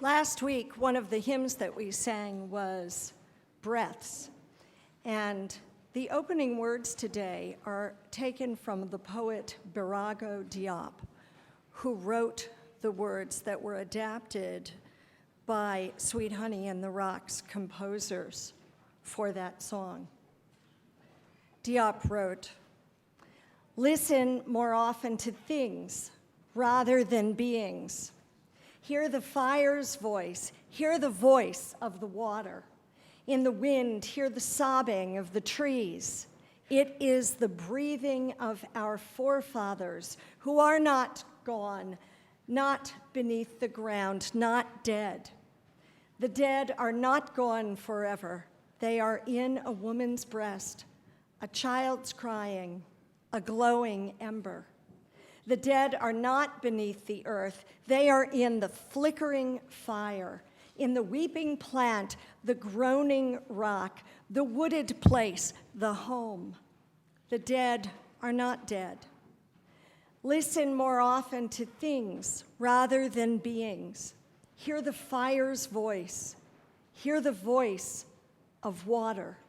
Last week, one of the hymns that we sang was Breaths. And the opening words today are taken from the poet Birago Diop, who wrote the words that were adapted by Sweet Honey and the Rock's composers for that song. Diop wrote, "Listen more often to things rather than beings. Hear the fire's voice, hear the voice of the water. In the wind, hear the sobbing of the trees. It is the breathing of our forefathers who are not gone, not beneath the ground, not dead. The dead are not gone forever. They are in a woman's breast, a child's crying, a glowing ember. The dead are not beneath the earth. They are in the flickering fire, in the weeping plant, the groaning rock, the wooded place, the home. The dead are not dead. Listen more often to things rather than beings. Hear the fire's voice. Hear the voice of water.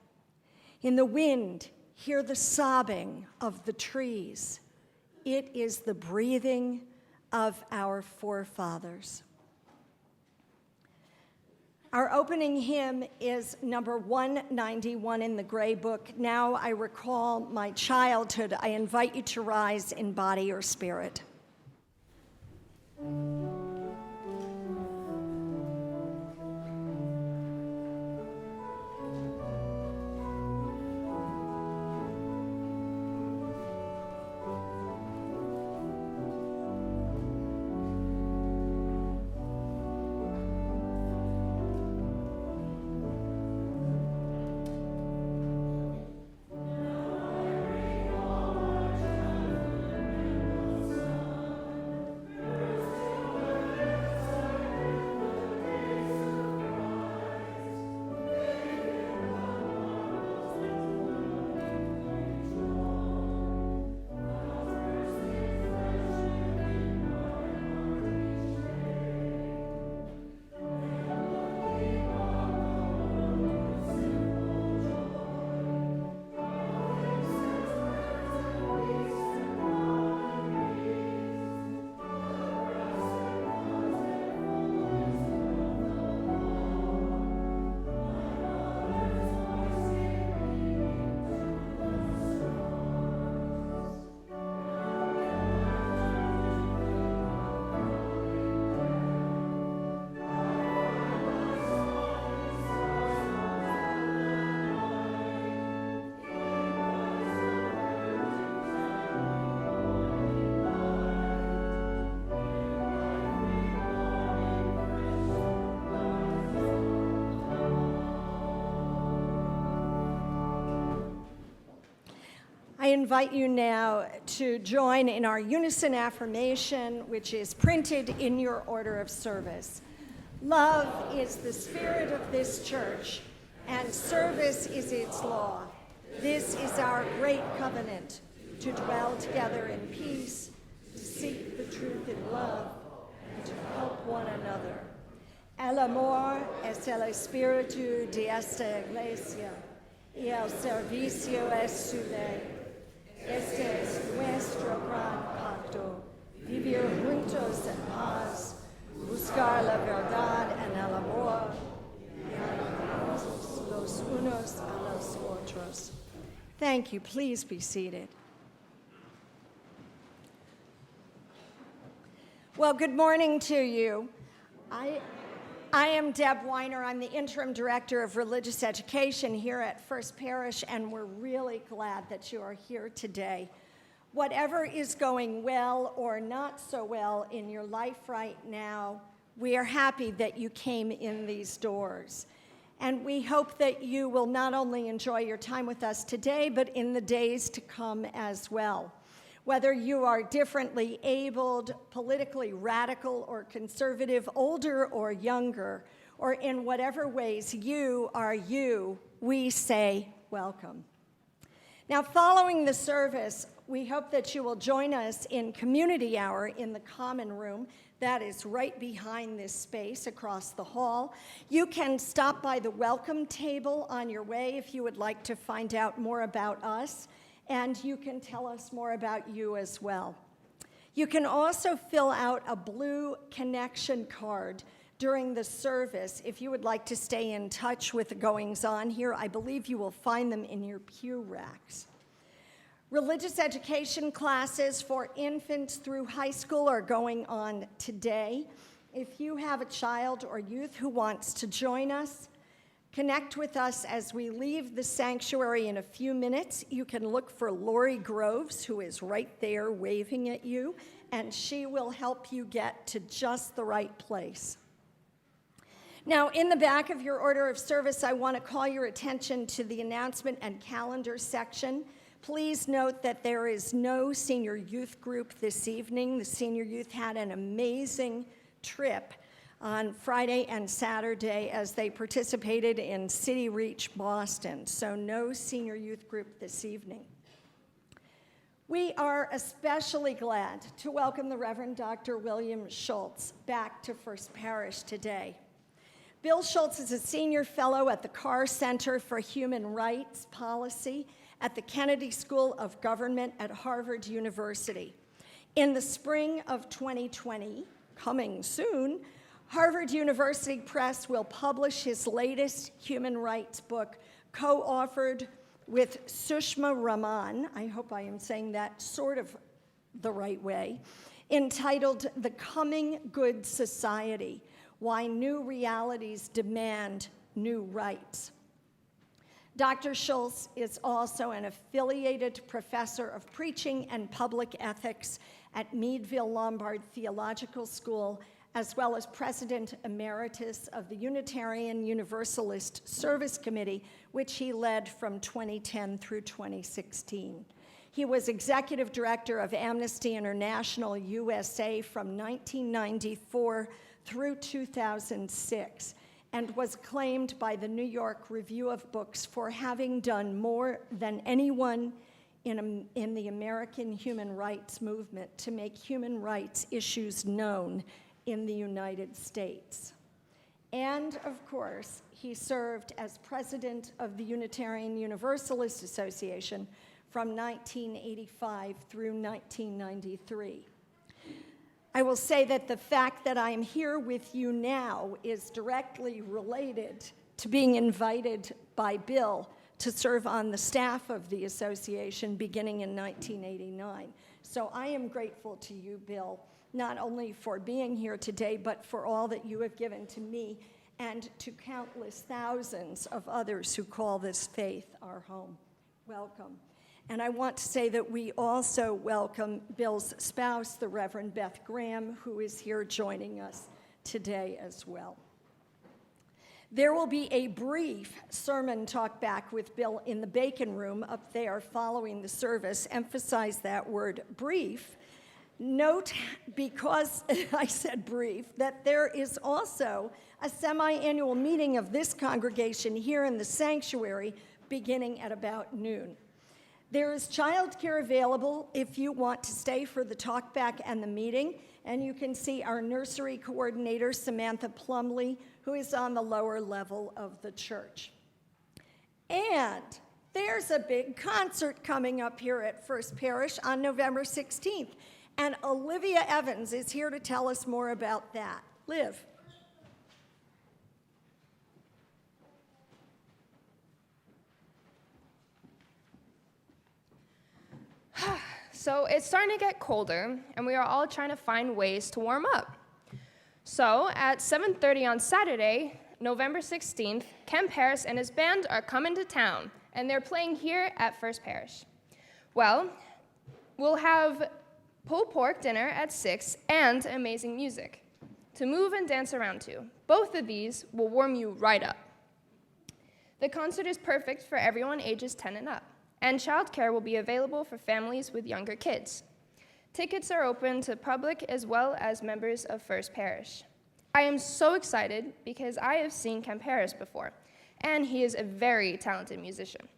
In the wind, hear the sobbing of the trees. It is the breathing of our forefathers." Our opening hymn is number 191 in the Gray Book. Now I recall my childhood. I invite you to rise in body or spirit. I invite you now to join in our unison affirmation, which is printed in your order of service. Love is the spirit of this church, and service is its law. This is our great covenant, to dwell together in peace, to seek the truth in love, and to help one another. El amor es el espíritu de esta iglesia, y el servicio es su ley. Este es nuestro gran pacto, vivir juntos en paz, buscar la verdad en el amor, y amarnos los unos a los otros. Thank you. Please be seated. Well, good morning to you. I am Deb Weiner. I'm the Interim Director of Religious Education here at First Parish, and we're really glad that you are here today. Whatever is going well or not so well in your life right now, we are happy that you came in these doors. And we hope that you will not only enjoy your time with us today, but in the days to come as well. Whether you are differently abled, politically radical or conservative, older or younger, or in whatever ways you are you, we say welcome. Now, following the service, We hope that you will join us in Community Hour in the Common Room. That is right behind this space across the hall. You can stop by the welcome table on your way if you would like to find out more about us, and you can tell us more about you as well. You can also fill out a blue connection card during the service if you would like to stay in touch with the goings-on here. I believe you will find them in your pew racks. Religious education classes for infants through high school are going on today. If you have a child or youth who wants to join us, connect with us as we leave the sanctuary in a few minutes. You can look for Lori Groves, who is right there waving at you, and she will help you get to just the right place. Now, in the back of your order of service, I want to call your attention to the announcement and calendar section. Please note that there is no senior youth group this evening. The senior youth had an amazing trip on Friday and Saturday as they participated in City Reach Boston, so no senior youth group this evening. We are especially glad to welcome the Reverend Dr. William Schulz back to First Parish today. Bill Schulz is a senior fellow at the Carr Center for Human Rights Policy at the Kennedy School of Government at Harvard University. In the spring of 2020, coming soon, Harvard University Press will publish his latest human rights book, co-authored with Sushma Raman, I hope I am saying that sort of the right way, entitled The Coming Good Society: Why New Realities Demand New Rights. Dr. Schulz is also an affiliated professor of preaching and public ethics at Meadville Lombard Theological School, as well as President Emeritus of the Unitarian Universalist Service Committee, which he led from 2010 through 2016. He was Executive Director of Amnesty International USA from 1994 through 2006, and was claimed by the New York Review of Books for having done more than anyone in the American human rights movement to make human rights issues known in the United States. And of course, he served as president of the Unitarian Universalist Association from 1985 through 1993. I will say that the fact that I'm here with you now is directly related to being invited by Bill to serve on the staff of the association beginning in 1989. So I am grateful to you, Bill, not only for being here today, but for all that you have given to me and to countless thousands of others who call this faith our home. Welcome. And I want to say that we also welcome Bill's spouse, the Reverend Beth Graham, who is here joining us today as well. There will be a brief sermon talk back with Bill in the Bacon Room up there following the service. Emphasize that word, brief. Note, because I said brief, that there is also a semi-annual meeting of this congregation here in the sanctuary beginning at about noon. There is childcare available if you want to stay for the talkback and the meeting, and you can see our nursery coordinator, Samantha Plumley, who is on the lower level of the church. And there's a big concert coming up here at First Parish on November 16th, and Olivia Evans is here to tell us more about that. Liv. So it's starting to get colder, and we are all trying to find ways to warm up. So at 7:30 on Saturday, November 16th, Ken Paris and his band are coming to town, and they're playing here at First Parish. Well, we'll have pulled pork dinner at 6 and amazing music to move and dance around to. Both of these will warm you right up. The concert is perfect for everyone ages 10 and up, and childcare will be available for families with younger kids. Tickets are open to public as well as members of First Parish. I am so excited because I have seen Ken Paris before, and he is a very talented musician.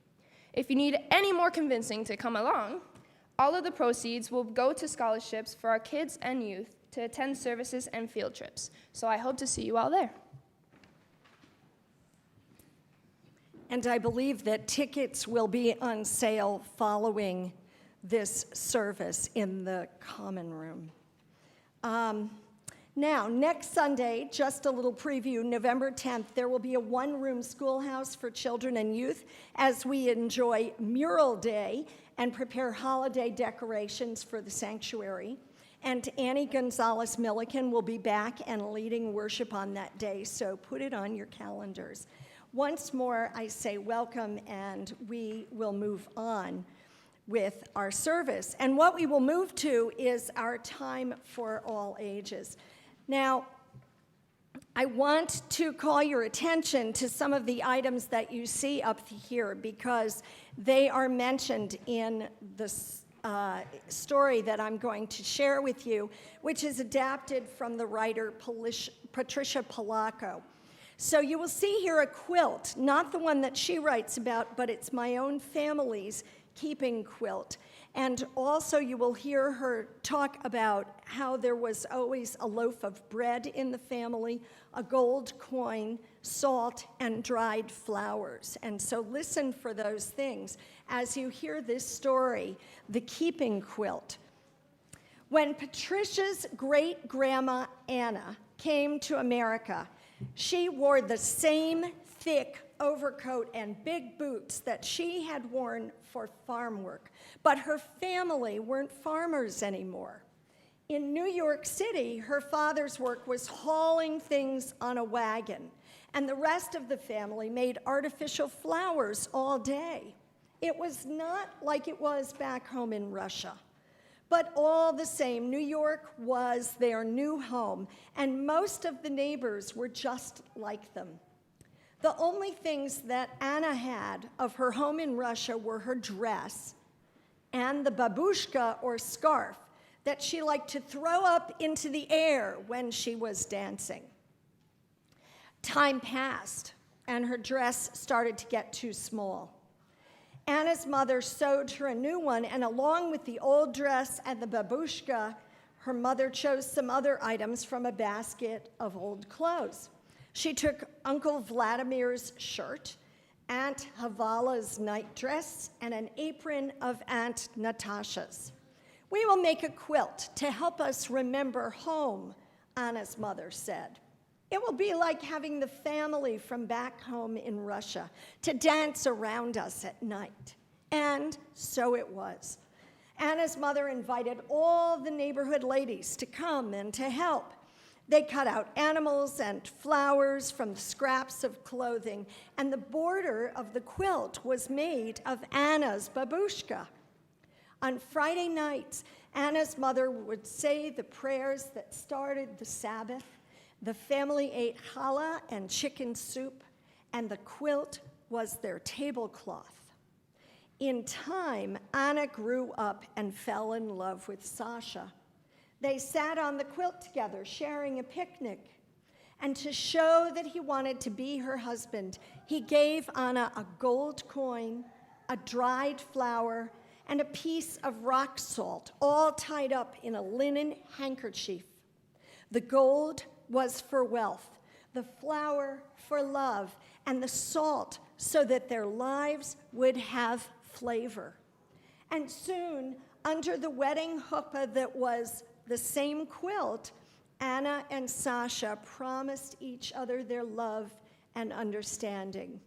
If you need any more convincing to come along, All of the proceeds will go to scholarships for our kids and youth to attend services and field trips. So I hope to see you all there. And I believe that tickets will be on sale following this service in the common room. Now, next Sunday, just a little preview, November 10th, there will be a one-room schoolhouse for children and youth as we enjoy Mural Day and prepare holiday decorations for the sanctuary. And Annie Gonzalez-Milliken will be back and leading worship on that day, so put it on your calendars. Once more, I say welcome, and we will move on with our service. And what we will move to is our time for all ages. Now, I want to call your attention to some of the items that you see up here because they are mentioned in the story that I'm going to share with you, which is adapted from the writer Patricia Polacco. So you will see here a quilt, not the one that she writes about, but it's my own family's keeping quilt. And also you will hear her talk about how there was always a loaf of bread in the family, a gold coin, salt, and dried flowers. And so listen for those things as you hear this story, the keeping quilt. When Patricia's great-grandma Anna came to America, she wore the same thick overcoat and big boots that she had worn for farm work. But her family weren't farmers anymore. In New York City, her father's work was hauling things on a wagon, and the rest of the family made artificial flowers all day. It was not like it was back home in Russia. But all the same, New York was their new home, and most of the neighbors were just like them. The only things that Anna had of her home in Russia were her dress and the babushka, or scarf, that she liked to throw up into the air when she was dancing. Time passed, and her dress started to get too small. Anna's mother sewed her a new one, and along with the old dress and the babushka, her mother chose some other items from a basket of old clothes. She took Uncle Vladimir's shirt, Aunt Havala's nightdress, and an apron of Aunt Natasha's. "We will make a quilt to help us remember home," Anna's mother said. "It will be like having the family from back home in Russia to dance around us at night." And so it was. Anna's mother invited all the neighborhood ladies to come and to help. They cut out animals and flowers from the scraps of clothing, and the border of the quilt was made of Anna's babushka. On Friday nights, Anna's mother would say the prayers that started the Sabbath. The family ate challah and chicken soup, and the quilt was their tablecloth. In time, Anna grew up and fell in love with Sasha. They sat on the quilt together, sharing a picnic. And to show that he wanted to be her husband, he gave Anna a gold coin, a dried flower, and a piece of rock salt, all tied up in a linen handkerchief. The gold was for wealth, the flower for love, and the salt so that their lives would have flavor. And soon, under the wedding chuppah that was the same quilt, Anna and Sasha promised each other their love and understanding.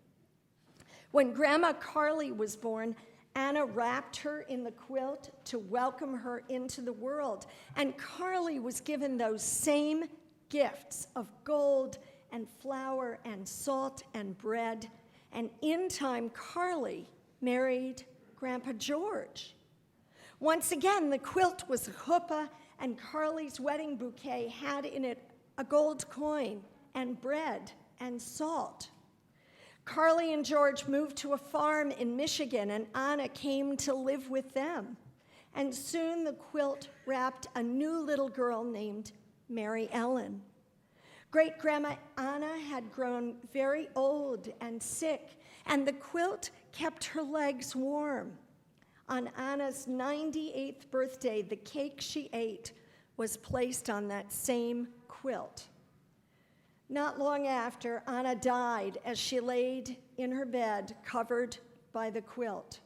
When Grandma Carly was born, Anna wrapped her in the quilt to welcome her into the world, and Carly was given those same gifts of gold and flour and salt and bread, and in time, Carly married Grandpa George. Once again, the quilt was a chuppah, and Carly's wedding bouquet had in it a gold coin and bread and salt. Carly and George moved to a farm in Michigan, and Anna came to live with them. And soon the quilt wrapped a new little girl named Mary Ellen. Great-Grandma Anna had grown very old and sick, and the quilt kept her legs warm. On Anna's 98th birthday, the cake she ate was placed on that same quilt. Not long after, Anna died as she laid in her bed covered by the quilt.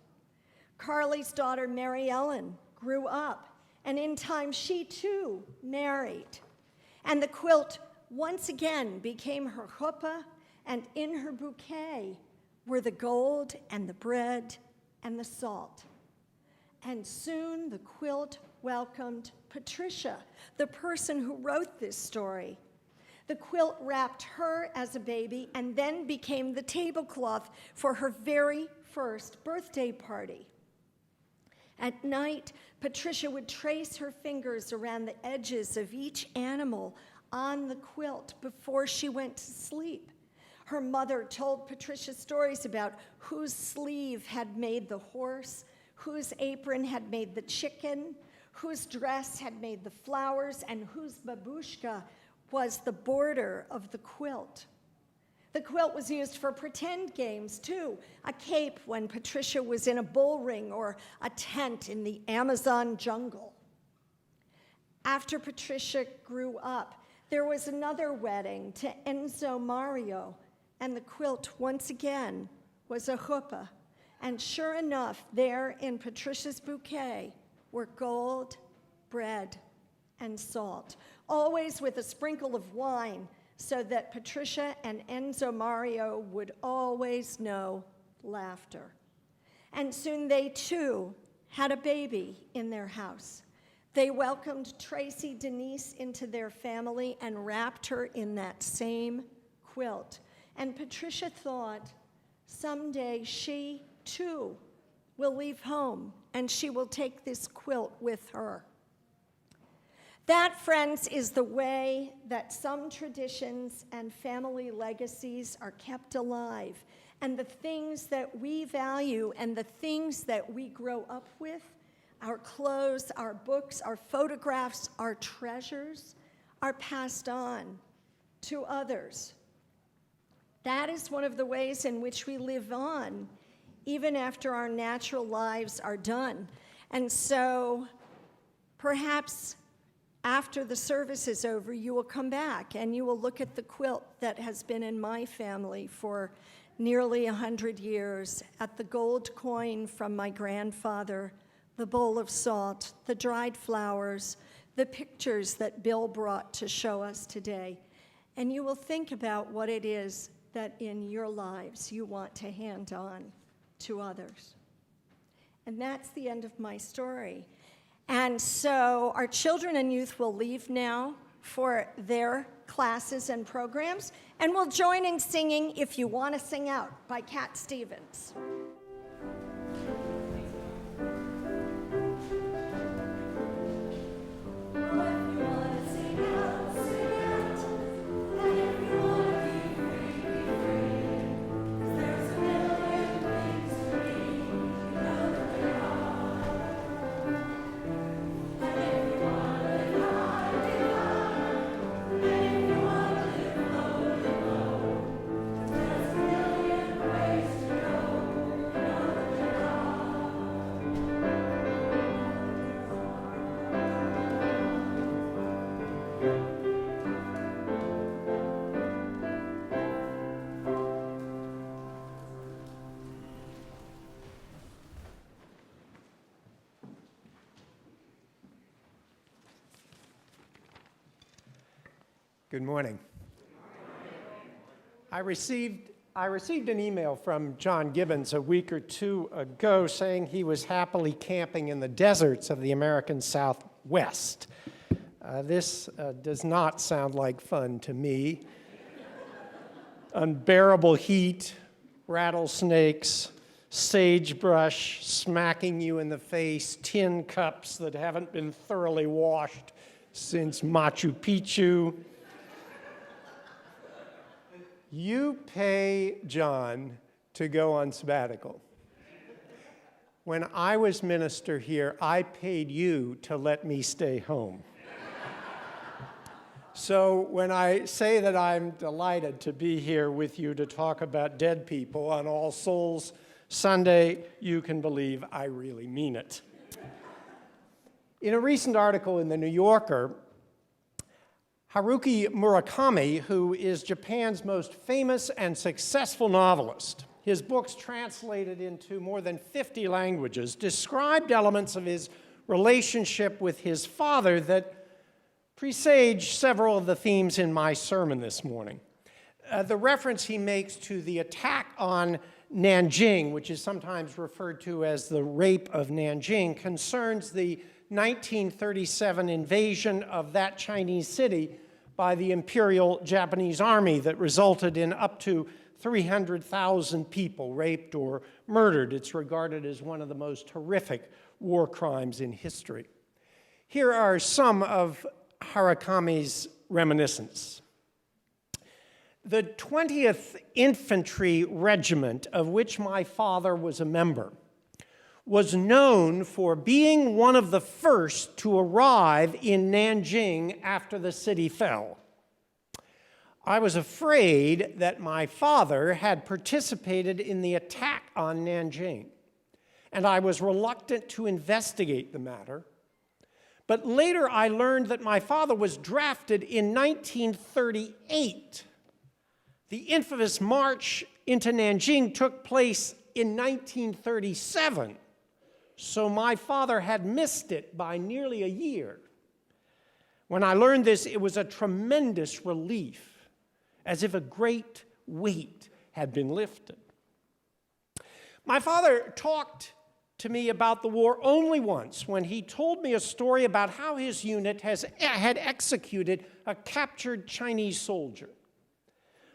Carly's daughter, Mary Ellen, grew up, and in time she too married. And the quilt once again became her chuppah, and in her bouquet were the gold and the bread and the salt. And soon the quilt welcomed Patricia, the person who wrote this story. The quilt wrapped her as a baby and then became the tablecloth for her very first birthday party. At night, Patricia would trace her fingers around the edges of each animal on the quilt before she went to sleep. Her mother told Patricia stories about whose sleeve had made the horse, whose apron had made the chicken, whose dress had made the flowers, and whose babushka was the border of the quilt. The quilt was used for pretend games, too. A cape when Patricia was in a bull ring, or a tent in the Amazon jungle. After Patricia grew up, there was another wedding to Enzo Mario, and the quilt once again was a chuppah. And sure enough, there in Patricia's bouquet were gold, bread, and salt, always with a sprinkle of wine, so that Patricia and Enzo Mario would always know laughter. And soon they too had a baby in their house. They welcomed Tracy Denise into their family and wrapped her in that same quilt. And Patricia thought, someday she too will leave home and she will take this quilt with her. That, friends, is the way that some traditions and family legacies are kept alive. And the things that we value and the things that we grow up with, our clothes, our books, our photographs, our treasures, are passed on to others. That is one of the ways in which we live on, even after our natural lives are done. And so perhaps after the service is over, you will come back and you will look at the quilt that has been in my family for nearly 100 years, at the gold coin from my grandfather, the bowl of salt, the dried flowers, the pictures that Bill brought to show us today. And you will think about what it is that in your lives you want to hand on to others. And that's the end of my story. And so our children and youth will leave now for their classes and programs, and we'll join in singing If You Want to Sing Out by Cat Stevens. Good morning. I received an email from John Gibbons a week or two ago saying he was happily camping in the deserts of the American Southwest. This does not sound like fun to me. Unbearable heat, rattlesnakes, sagebrush smacking you in the face, tin cups that haven't been thoroughly washed since Machu Picchu. You pay John to go on sabbatical. When I was minister here, I paid you to let me stay home. So when I say that I'm delighted to be here with you to talk about dead people on All Souls Sunday, you can believe I really mean it. In a recent article in The New Yorker, Haruki Murakami, who is Japan's most famous and successful novelist, his books translated into more than 50 languages, described elements of his relationship with his father that presage several of the themes in my sermon this morning. The reference he makes to the attack on Nanjing, which is sometimes referred to as the rape of Nanjing, concerns the 1937 invasion of that Chinese city by the Imperial Japanese Army that resulted in up to 300,000 people raped or murdered. It's regarded as one of the most horrific war crimes in history. Here are some of Harakami's reminiscences. The 20th Infantry Regiment, of which my father was a member, was known for being one of the first to arrive in Nanjing after the city fell. I was afraid that my father had participated in the attack on Nanjing, and I was reluctant to investigate the matter. But later I learned that my father was drafted in 1938. The infamous march into Nanjing took place in 1937. So my father had missed it by nearly a year. When I learned this, it was a tremendous relief, as if a great weight had been lifted. My father talked to me about the war only once, when he told me a story about how his unit had executed a captured Chinese soldier.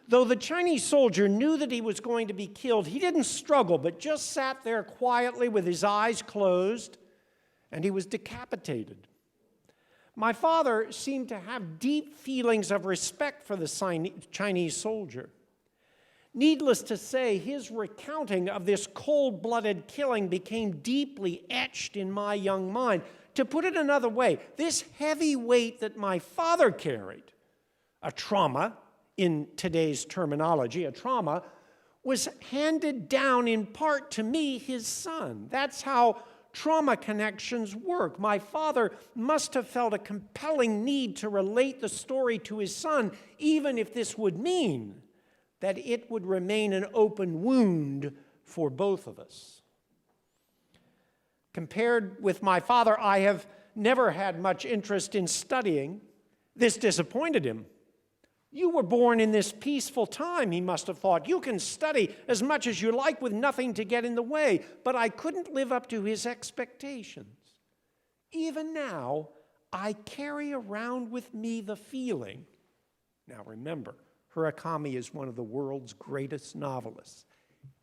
Though the Chinese soldier knew that he was going to be killed, he didn't struggle, but just sat there quietly with his eyes closed, and he was decapitated. My father seemed to have deep feelings of respect for the Chinese soldier. Needless to say, his recounting of this cold-blooded killing became deeply etched in my young mind. To put it another way, this heavy weight that my father carried, a trauma, in today's terminology, a trauma, was handed down in part to me, his son. That's how trauma connections work. My father must have felt a compelling need to relate the story to his son, even if this would mean that it would remain an open wound for both of us. Compared with my father, I have never had much interest in studying. This disappointed him. You were born in this peaceful time, he must have thought. You can study as much as you like with nothing to get in the way. But I couldn't live up to his expectations. Even now, I carry around with me the feeling. Now remember, Murakami is one of the world's greatest novelists.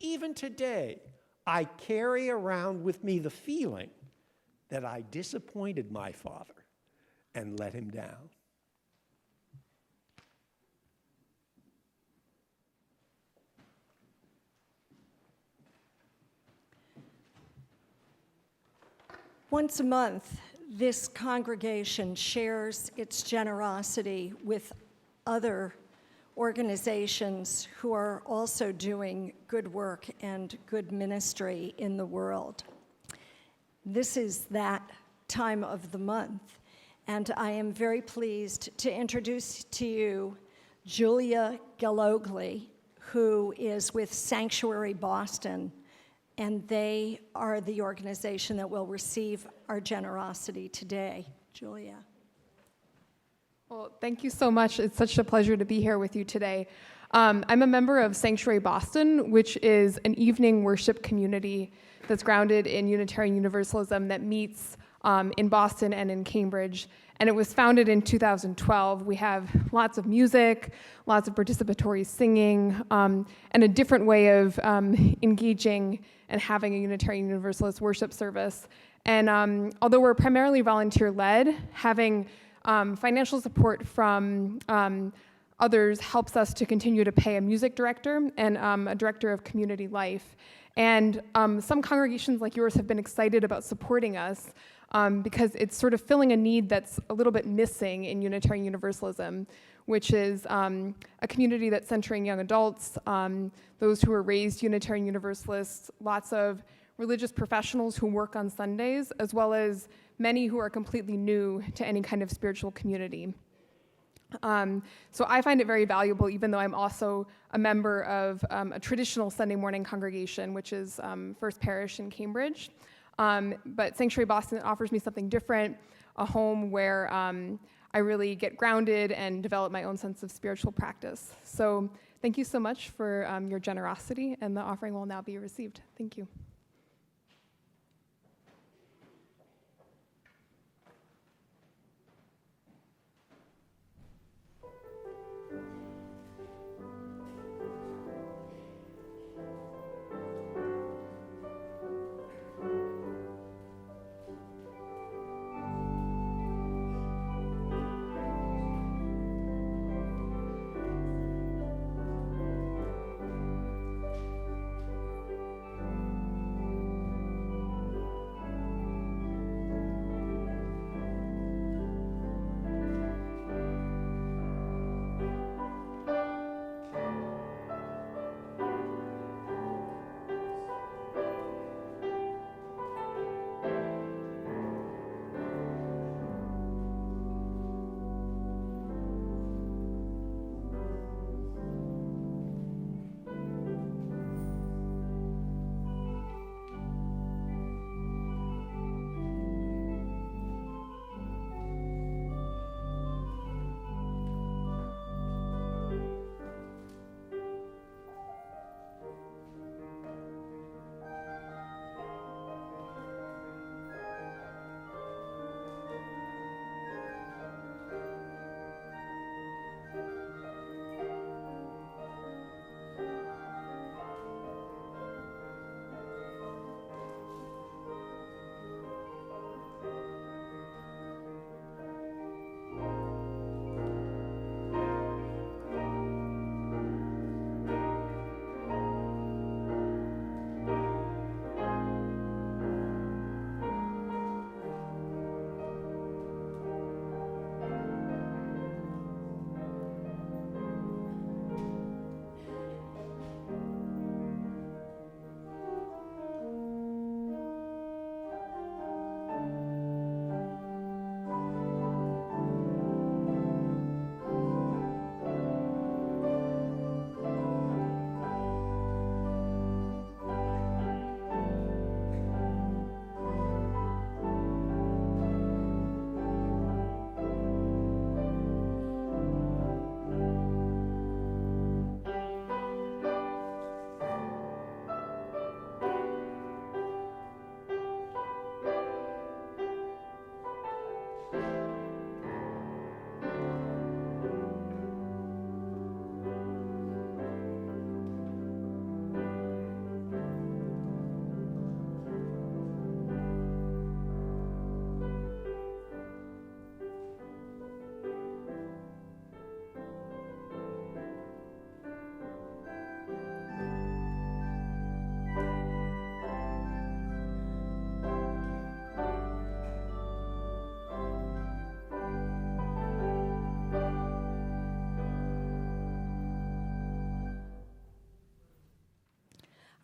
Even today, I carry around with me the feeling that I disappointed my father and let him down. Once a month, this congregation shares its generosity with other organizations who are also doing good work and good ministry in the world. This is that time of the month, and I am very pleased to introduce to you Julia Galogli, who is with Sanctuary Boston, and they are the organization that will receive our generosity today. Julia. Well, thank you so much. It's such a pleasure to be here with you today. I'm a member of Sanctuary Boston, which is an evening worship community that's grounded in Unitarian Universalism that meets in Boston and in Cambridge. And it was founded in 2012. We have lots of music, lots of participatory singing, and a different way of engaging and having a Unitarian Universalist worship service. And although we're primarily volunteer-led, having financial support from others helps us to continue to pay a music director and a director of community life. And some congregations like yours have been excited about supporting us because it's sort of filling a need that's a little bit missing in Unitarian Universalism. which is a community that's centering young adults, those who are raised Unitarian Universalists, lots of religious professionals who work on Sundays, as well as many who are completely new to any kind of spiritual community. So I find it very valuable, even though I'm also a member of a traditional Sunday morning congregation, which is First Parish in Cambridge. But Sanctuary Boston offers me something different, a home where I really get grounded and develop my own sense of spiritual practice. So thank you so much for your generosity, and the offering will now be received. Thank you.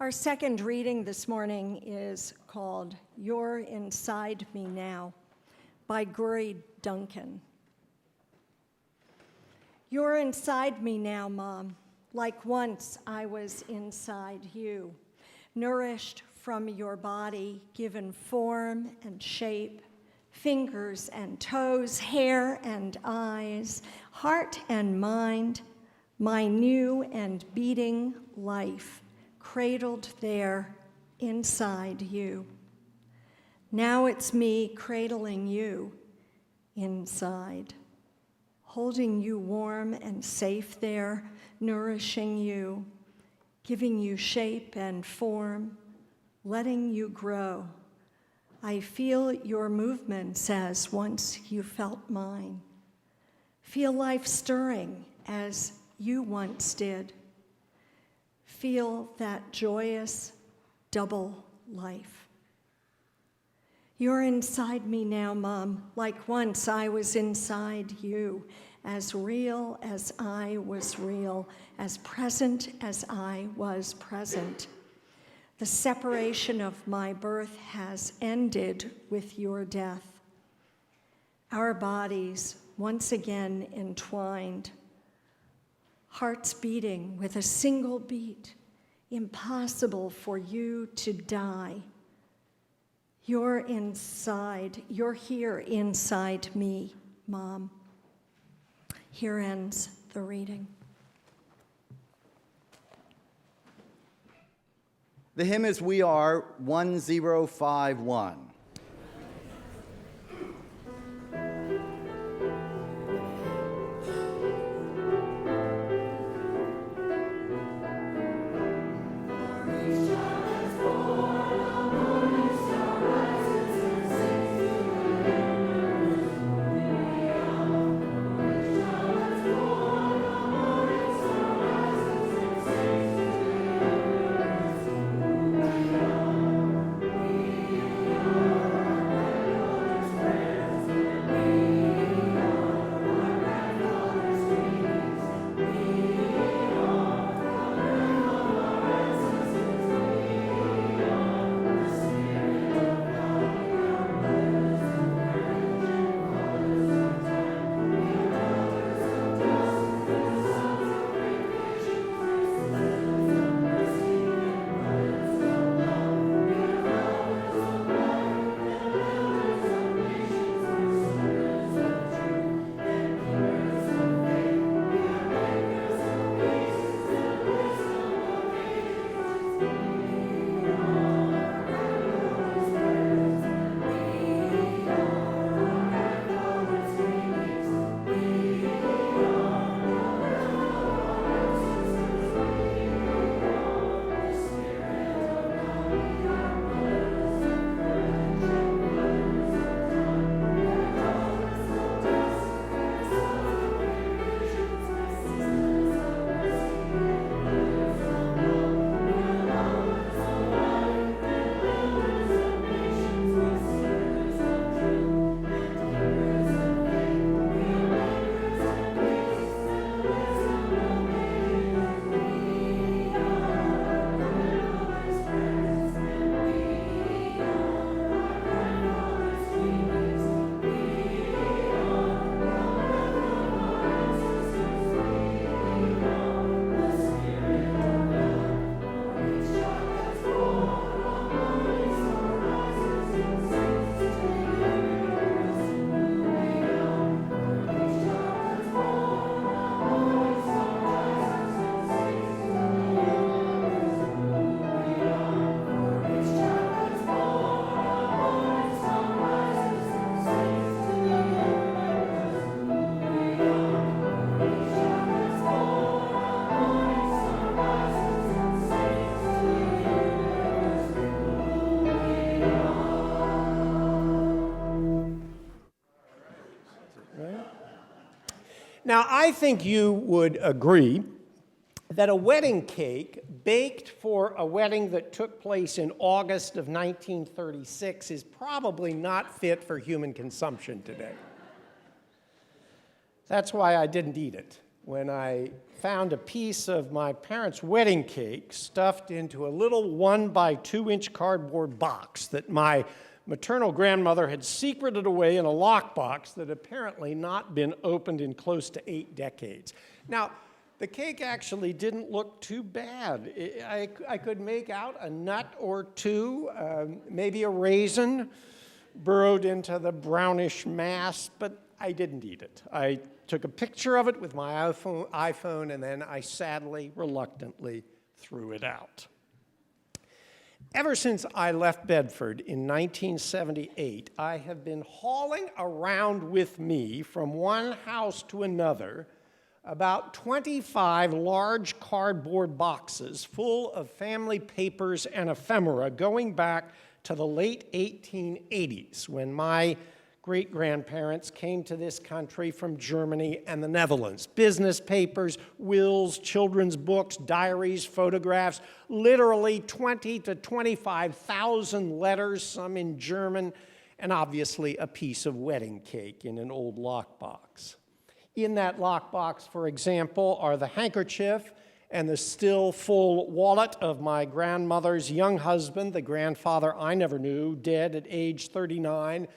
Our second reading this morning is called You're Inside Me Now by Guri Duncan. You're inside me now, Mom, like once I was inside you, nourished from your body, given form and shape, fingers and toes, hair and eyes, heart and mind, my new and beating life, cradled there inside you. Now it's me cradling you inside, holding you warm and safe there, nourishing you, giving you shape and form, letting you grow. I feel your movements as once you felt mine. Feel life stirring as you once did. Feel that joyous double life. You're inside me now, Mom, like once I was inside you, as real as I was real, as present as I was present. The separation of my birth has ended with your death. Our bodies once again entwined, hearts beating with a single beat, impossible for you to die. You're inside, you're here inside me, Mom. Here ends the reading. The hymn is We Are 1051. Now, I think you would agree that a wedding cake baked for a wedding that took place in August of 1936 is probably not fit for human consumption today. That's why I didn't eat it. When I found a piece of my parents' wedding cake stuffed into a little 1-by-2-inch cardboard box that my maternal grandmother had secreted away in a lockbox that had apparently not been opened in close to 8 decades. Now, the cake actually didn't look too bad. I could make out a nut or two, maybe a raisin burrowed into the brownish mass, but I didn't eat it. I took a picture of it with my iPhone, and then I sadly, reluctantly threw it out. Ever since I left Bedford in 1978, I have been hauling around with me from one house to another about 25 large cardboard boxes full of family papers and ephemera going back to the late 1880s when my great-grandparents came to this country from Germany and the Netherlands. Business papers, wills, children's books, diaries, photographs, literally 20 to 25,000 letters, some in German, and obviously a piece of wedding cake in an old lockbox. In that lockbox, for example, are the handkerchief and the still full wallet of my grandmother's young husband, the grandfather I never knew, dead at age 39.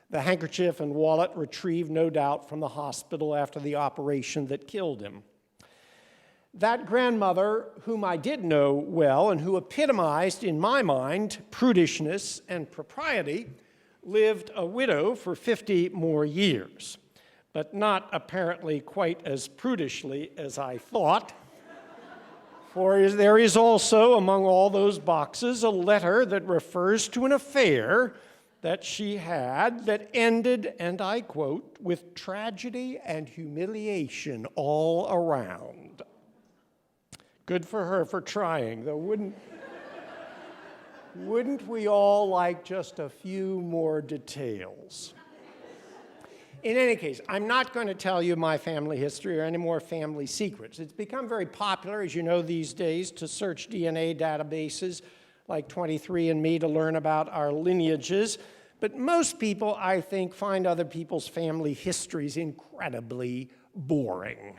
The handkerchief and wallet retrieved, no doubt, from the hospital after the operation that killed him. That grandmother, whom I did know well and who epitomized, in my mind, prudishness and propriety, lived a widow for 50 more years, but not apparently quite as prudishly as I thought. For there is also, among all those boxes, a letter that refers to an affair that she had that ended, and I quote, with tragedy and humiliation all around. Good for her for trying, though wouldn't we all like just a few more details? In any case, I'm not going to tell you my family history or any more family secrets. It's become very popular, as you know, these days to search DNA databases like 23andMe to learn about our lineages. But most people, I think, find other people's family histories incredibly boring.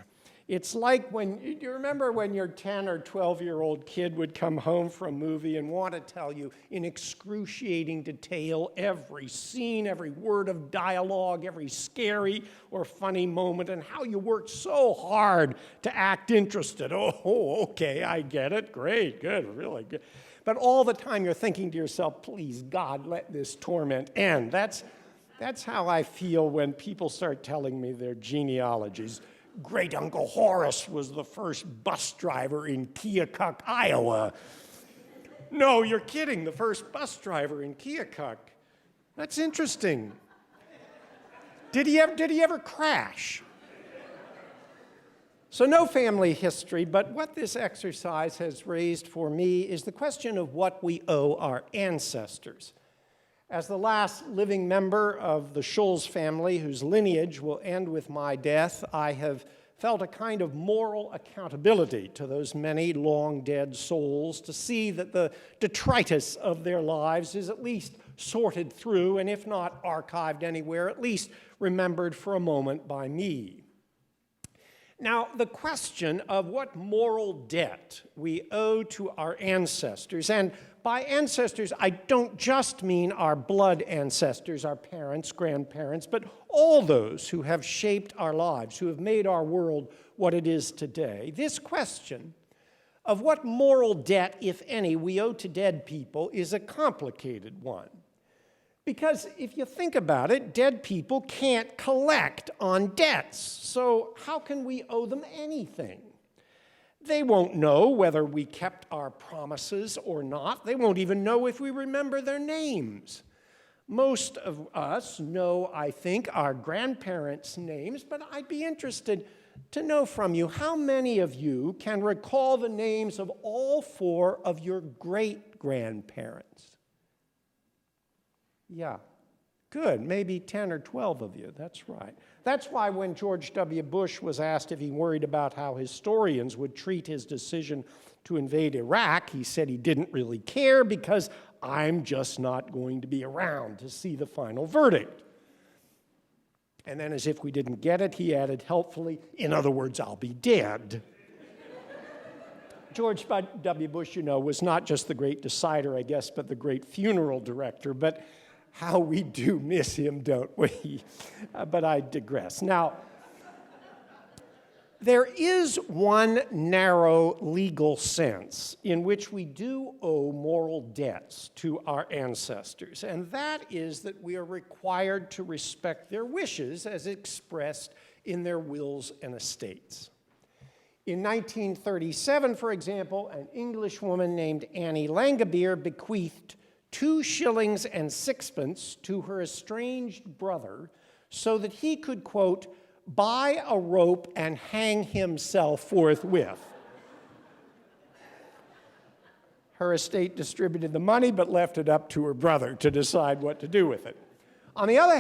It's like when, do you remember when your 10 or 12-year-old kid would come home from a movie and want to tell you in excruciating detail every scene, every word of dialogue, every scary or funny moment, and how you worked so hard to act interested? Oh, okay, I get it. Great, good, really good. But all the time you're thinking to yourself, please, God, let this torment end. That's how I feel when people start telling me their genealogies. Great Uncle Horace was the first bus driver in Keokuk, Iowa. No, you're kidding, the first bus driver in Keokuk. That's interesting. Did he ever crash? So no family history, but what this exercise has raised for me is the question of what we owe our ancestors. As the last living member of the Schulz family, whose lineage will end with my death, I have felt a kind of moral accountability to those many long-dead souls to see that the detritus of their lives is at least sorted through, and if not archived anywhere, at least remembered for a moment by me. Now, the question of what moral debt we owe to our ancestors, and by ancestors, I don't just mean our blood ancestors, our parents, grandparents, but all those who have shaped our lives, who have made our world what it is today. This question of what moral debt, if any, we owe to dead people is a complicated one. Because if you think about it, dead people can't collect on debts, so how can we owe them anything? They won't know whether we kept our promises or not. They won't even know if we remember their names. Most of us know, I think, our grandparents' names, but I'd be interested to know from you, how many of you can recall the names of all 4 of your great-grandparents? Yeah, good, maybe 10 or 12 of you, that's right. That's why when George W. Bush was asked if he worried about how historians would treat his decision to invade Iraq, he said he didn't really care because I'm just not going to be around to see the final verdict. And then as if we didn't get it, he added helpfully, in other words, I'll be dead. George W. Bush, you know, was not just the great decider, I guess, but the great funeral director. But how we do miss him, don't we? But I digress. Now, there is one narrow legal sense in which we do owe moral debts to our ancestors, and that is that we are required to respect their wishes as expressed in their wills and estates. In 1937, for example, an Englishwoman named Annie Langabeer bequeathed 2 shillings and 6pence to her estranged brother so that he could, quote, buy a rope and hang himself forthwith. Her estate distributed the money but left it up to her brother to decide what to do with it. On the other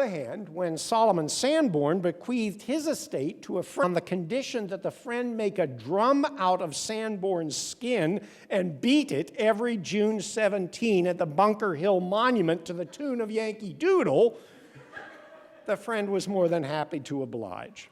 hand, when Solomon Sanborn bequeathed his estate to a friend on the condition that the friend make a drum out of Sanborn's skin and beat it every June 17 at the Bunker Hill Monument to the tune of Yankee Doodle, the friend was more than happy to oblige.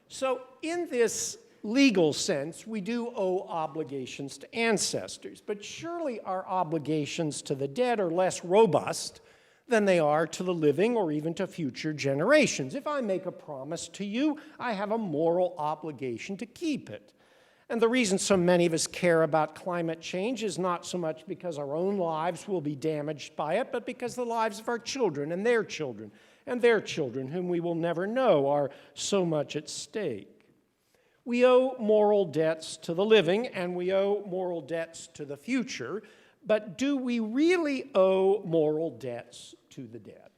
So in this legal sense, we do owe obligations to ancestors, but surely our obligations to the dead are less robust than they are to the living or even to future generations. If I make a promise to you, I have a moral obligation to keep it. And the reason so many of us care about climate change is not so much because our own lives will be damaged by it, but because the lives of our children and their children, whom we will never know, are so much at stake. We owe moral debts to the living, and we owe moral debts to the future, but do we really owe moral debts to the dead?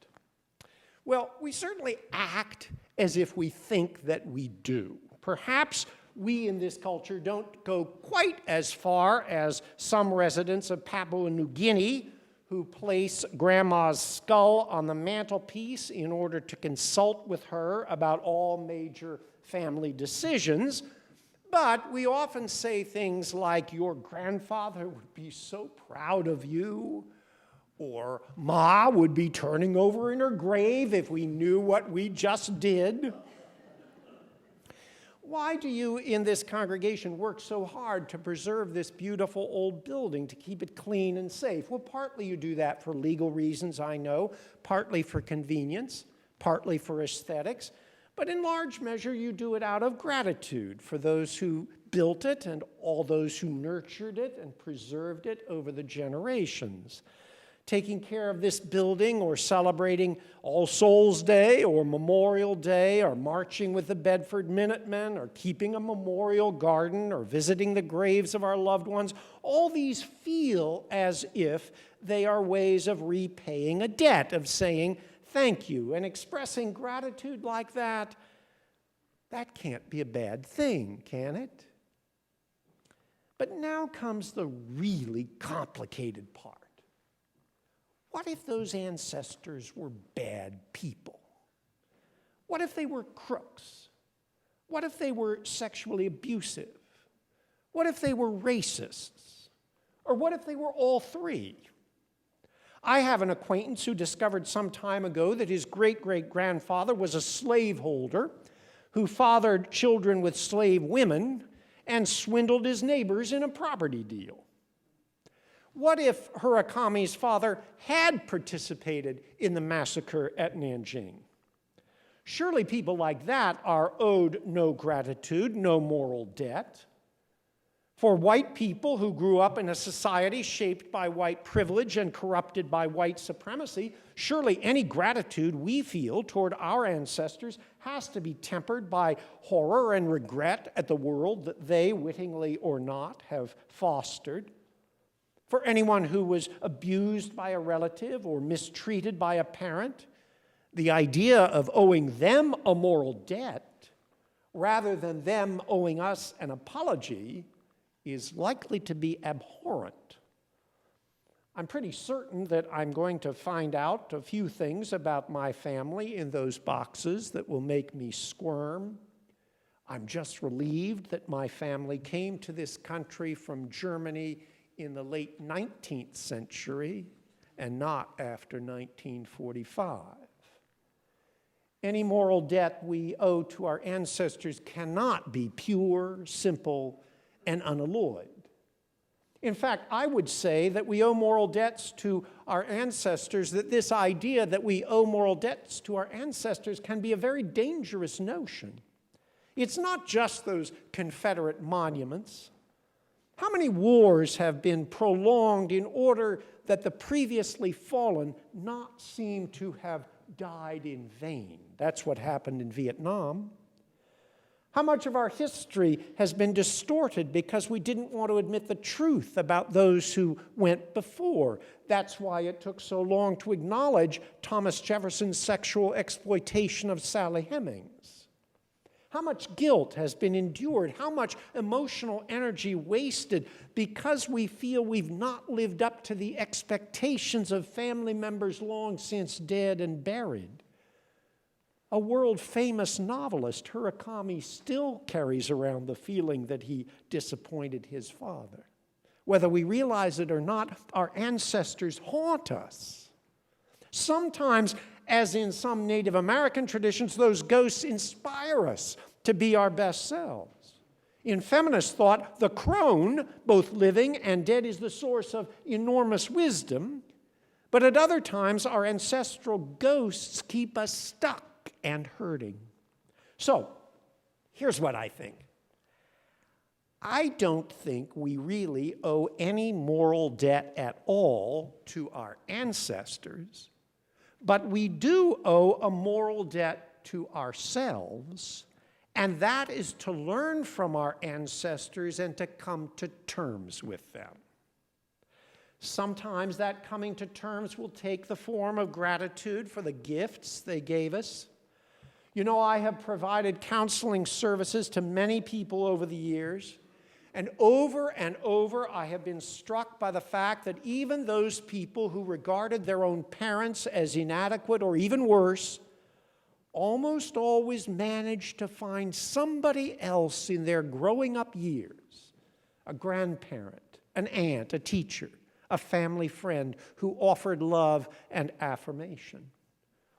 Well, we certainly act as if we think that we do. Perhaps we in this culture don't go quite as far as some residents of Papua New Guinea who place Grandma's skull on the mantelpiece in order to consult with her about all major family decisions. But we often say things like, your grandfather would be so proud of you, or Ma would be turning over in her grave if we knew what we just did. Why do you in this congregation work so hard to preserve this beautiful old building, to keep it clean and safe? Well, partly you do that for legal reasons, I know, partly for convenience, partly for aesthetics, but in large measure you do it out of gratitude for those who built it and all those who nurtured it and preserved it over the generations. Taking care of this building or celebrating All Souls Day or Memorial Day or marching with the Bedford Minutemen or keeping a memorial garden or visiting the graves of our loved ones, all these feel as if they are ways of repaying a debt, of saying thank you, and expressing gratitude like that. That can't be a bad thing, can it? But now comes the really complicated part. What if those ancestors were bad people? What if they were crooks? What if they were sexually abusive? What if they were racists? Or what if they were all three? I have an acquaintance who discovered some time ago that his great-great-grandfather was a slaveholder who fathered children with slave women and swindled his neighbors in a property deal. What if Hurakami's father had participated in the massacre at Nanjing? Surely people like that are owed no gratitude, no moral debt. For white people who grew up in a society shaped by white privilege and corrupted by white supremacy, surely any gratitude we feel toward our ancestors has to be tempered by horror and regret at the world that they, wittingly or not, have fostered. For anyone who was abused by a relative or mistreated by a parent, the idea of owing them a moral debt rather than them owing us an apology is likely to be abhorrent. I'm pretty certain that I'm going to find out a few things about my family in those boxes that will make me squirm. I'm just relieved that my family came to this country from Germany in the late 19th century and not after 1945. Any moral debt we owe to our ancestors cannot be pure, simple, and unalloyed. In fact, I would say that we owe moral debts to our ancestors, that this idea that we owe moral debts to our ancestors can be a very dangerous notion. It's not just those Confederate monuments. How many wars have been prolonged in order that the previously fallen not seem to have died in vain? That's what happened in Vietnam. How much of our history has been distorted because we didn't want to admit the truth about those who went before? That's why it took so long to acknowledge Thomas Jefferson's sexual exploitation of Sally Hemings. How much guilt has been endured? How much emotional energy wasted because we feel we've not lived up to the expectations of family members long since dead and buried? A world-famous novelist, Hurakami, still carries around the feeling that he disappointed his father. Whether we realize it or not, our ancestors haunt us. Sometimes, as in some Native American traditions, those ghosts inspire us to be our best selves. In feminist thought, the crone, both living and dead, is the source of enormous wisdom. But at other times, our ancestral ghosts keep us stuck and hurting. So, here's what I think. I don't think we really owe any moral debt at all to our ancestors, but we do owe a moral debt to ourselves, and that is to learn from our ancestors and to come to terms with them. Sometimes that coming to terms will take the form of gratitude for the gifts they gave us. You know, I have provided counseling services to many people over the years, and over I have been struck by the fact that even those people who regarded their own parents as inadequate or even worse almost always managed to find somebody else in their growing up years, a grandparent, an aunt, a teacher, a family friend who offered love and affirmation.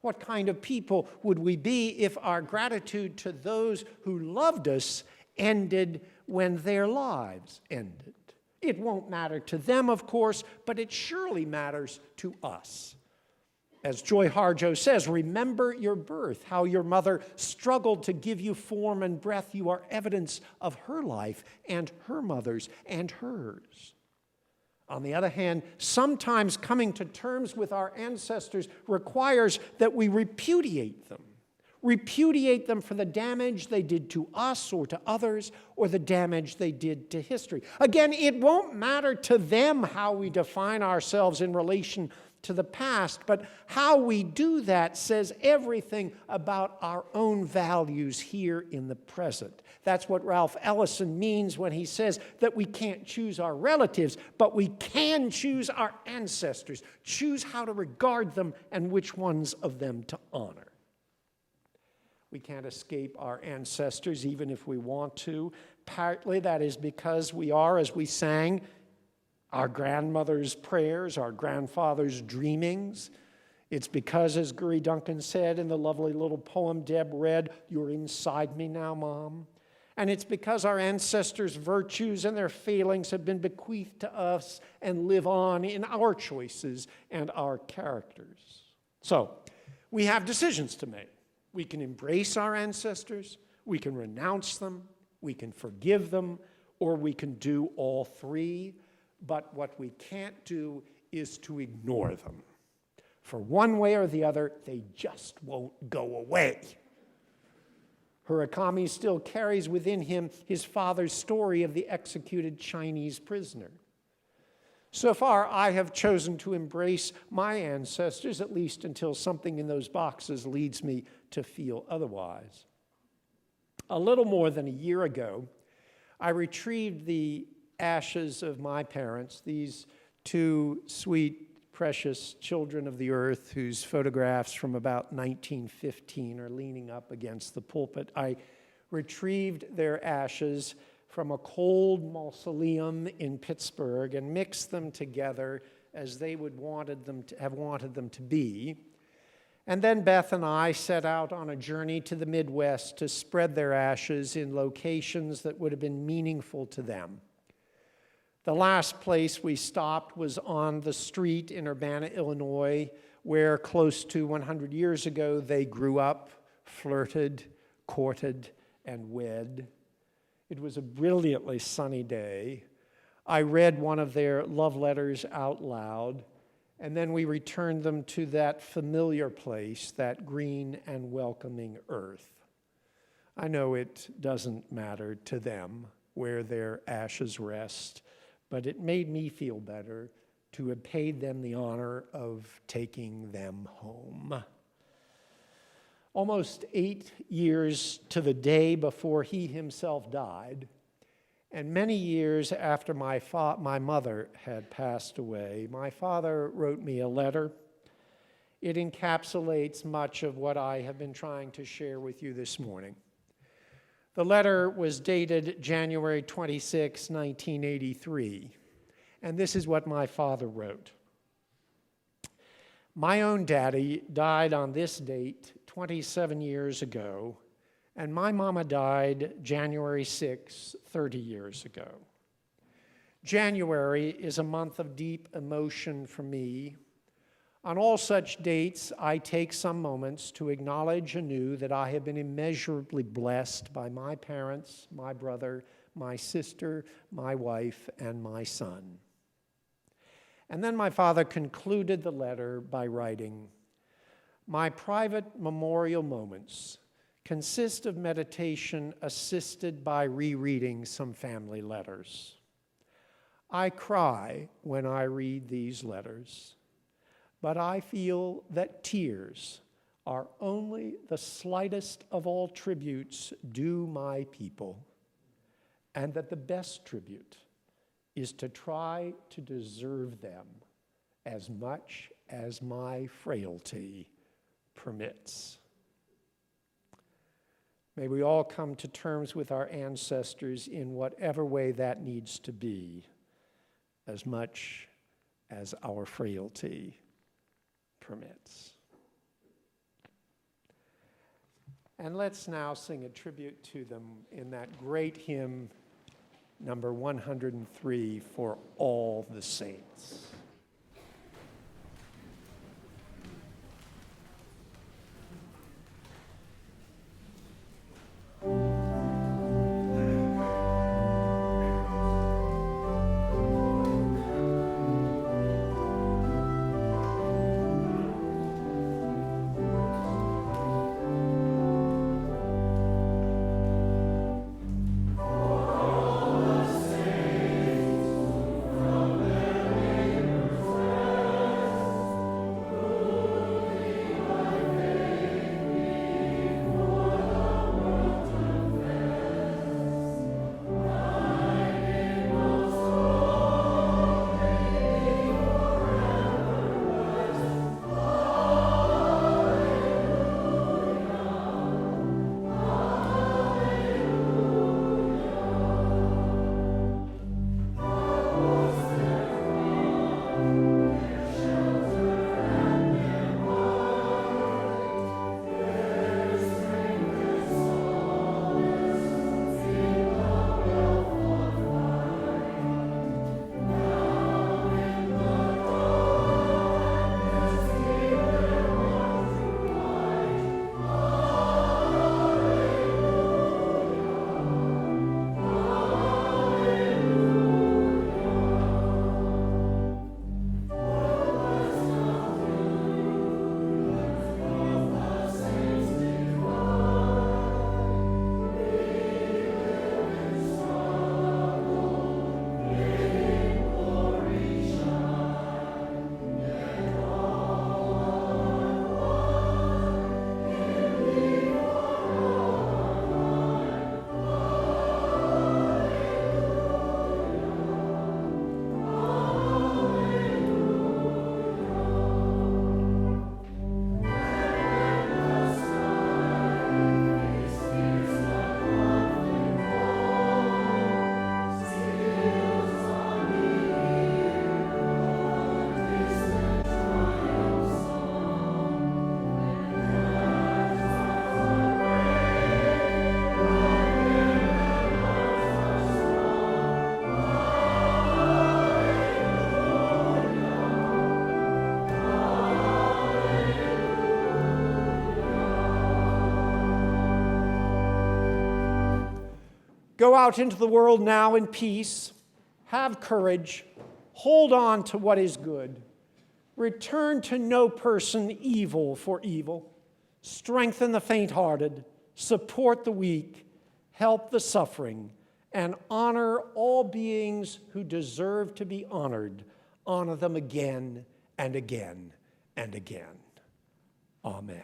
What kind of people would we be if our gratitude to those who loved us ended when their lives ended? It won't matter to them, of course, but it surely matters to us. As Joy Harjo says, remember your birth, how your mother struggled to give you form and breath. You are evidence of her life and her mother's and hers. On the other hand, sometimes coming to terms with our ancestors requires that we repudiate them for the damage they did to us or to others, or the damage they did to history. Again, it won't matter to them how we define ourselves in relation to the past, but how we do that says everything about our own values here in the present. That's what Ralph Ellison means when he says that we can't choose our relatives, but we can choose our ancestors, choose how to regard them and which ones of them to honor. We can't escape our ancestors even if we want to. Partly that is because we are, as we sang, our grandmother's prayers, our grandfather's dreamings. It's because, as Guri Duncan said in the lovely little poem Deb read, "You're inside me now, Mom." And it's because our ancestors' virtues and their failings have been bequeathed to us and live on in our choices and our characters. So, we have decisions to make. We can embrace our ancestors, we can renounce them, we can forgive them, or we can do all three. But what we can't do is to ignore them. For one way or the other, they just won't go away. Murakami still carries within him his father's story of the executed Chinese prisoner. So far, I have chosen to embrace my ancestors, at least until something in those boxes leads me to feel otherwise. A little more than a year ago, I retrieved the ashes of my parents, these two sweet, precious children of the earth whose photographs from about 1915 are leaning up against the pulpit. I retrieved their ashes from a cold mausoleum in Pittsburgh and mixed them together as they would have wanted them to be. And then Beth and I set out on a journey to the Midwest to spread their ashes in locations that would have been meaningful to them. The last place we stopped was on the street in Urbana, Illinois, where close to 100 years ago they grew up, flirted, courted, and wed. It was a brilliantly sunny day. I read one of their love letters out loud, and then we returned them to that familiar place, that green and welcoming earth. I know it doesn't matter to them where their ashes rest, but it made me feel better to have paid them the honor of taking them home. Almost 8 years to the day before he himself died, and many years after my mother had passed away, my father wrote me a letter. It encapsulates much of what I have been trying to share with you this morning. The letter was dated January 26, 1983, and this is what my father wrote. My own daddy died on this date 27 years ago, and my mama died January 6, 30 years ago. January is a month of deep emotion for me. On all such dates, I take some moments to acknowledge anew that I have been immeasurably blessed by my parents, my brother, my sister, my wife, and my son. And then my father concluded the letter by writing, "My private memorial moments consist of meditation assisted by rereading some family letters. I cry when I read these letters, but I feel that tears are only the slightest of all tributes due my people, and that the best tribute is to try to deserve them as much as my frailty permits." May we all come to terms with our ancestors in whatever way that needs to be, as much as our frailty permits. And let's now sing a tribute to them in that great hymn, number 103, "For All the Saints." Go out into the world now in peace. Have courage. Hold on to what is good. Return to no person evil for evil. Strengthen the faint-hearted. Support the weak. Help the suffering. And honor all beings who deserve to be honored. Honor them again and again and again. Amen.